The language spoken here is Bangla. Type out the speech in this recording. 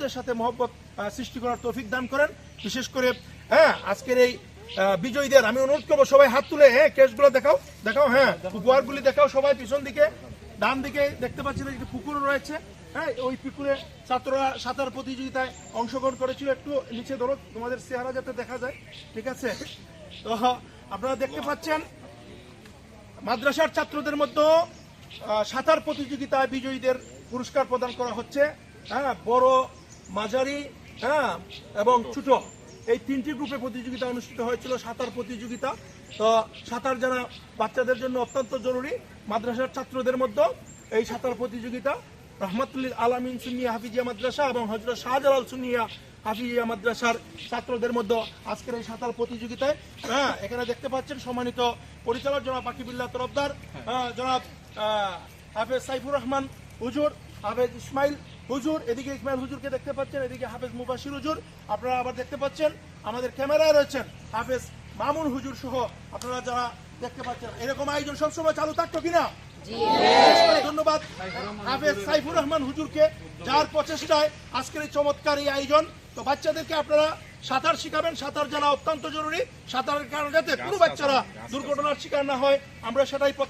আমাদের সাথে মহব্বত সৃষ্টি করার তৌফিক দান করেন। বিশেষ করে আজকের এই বিজয়ীদের আমি অনুরোধ করবো সবাই হাত তুলে কেসগুলো দেখাও, উপহারগুলি দেখাও সবাই। পিছন দিকে ডান দিকে দেখতে পাচ্ছি একটি পুকুর রয়েছে, ওই পুকুরে ছাত্ররা সাঁতার প্রতিযোগিতায় অংশগ্রহণ করেছিল। একটু নিচে ধরো তোমাদের চেহারা যাতে দেখা যায়, ঠিক আছে? তো আপনারা দেখতে পাচ্ছেন মাদ্রাসার ছাত্রদের মধ্যে সাঁতার প্রতিযোগিতায় বিজয়ীদের পুরস্কার প্রদান করা হচ্ছে। বড়, মাঝারি এবং ছোট এই 3টি গ্রুপে প্রতিযোগিতা অনুষ্ঠিত হয়েছিল সাঁতার প্রতিযোগিতা। তো সাঁতার জানা বাচ্চাদের জন্য অত্যন্ত জরুরি। মাদ্রাসার ছাত্রদের মধ্যে এই সাঁতার প্রতিযোগিতা রহমাতুল্লিল আলামিন সুন্নিয়া হাফিজিয়া মাদ্রাসা এবং হযরত শাহজালাল সুন্নিয়া হাফিজিয়া মাদ্রাসার ছাত্রদের মধ্যে আজকের এই সাঁতার প্রতিযোগিতায় এখানে দেখতে পাচ্ছেন সম্মানিত পরিচালক জনাব আকিবুল্লাহ তরফদার, জনাব হাফেজ সাইফুর রহমান হুজুর, হাফেজ ইসমাইল হুজুর, এদিকে ইসমাইল হুজুরকে দেখতে পাচ্ছেন, এদিকে হাফেজ মুবাশির হুজুর, আপনারা আবার দেখতে পাচ্ছেন আমাদের ক্যামেরায় রয়েছেন হাফেজ মামুন হুজুর সহ আপনারা যারা দেখতে পাচ্ছেন। এরকম আয়োজন সবসময় চালু থাকতো কিনা? ধন্যবাদ হাফেজ সাইফুর রহমান হুজুরকে, যার প্রচেষ্টায় আজকের এই চমৎকার এই আয়োজন। তো বাচ্চাদেরকে আপনারা সাঁতার শিখাবেন, সাঁতার জানা অত্যন্ত জরুরি। সাঁতারের কারণে যাতে কোনো বাচ্চারা দুর্ঘটনার শিকার না হয় আমরা সেটাই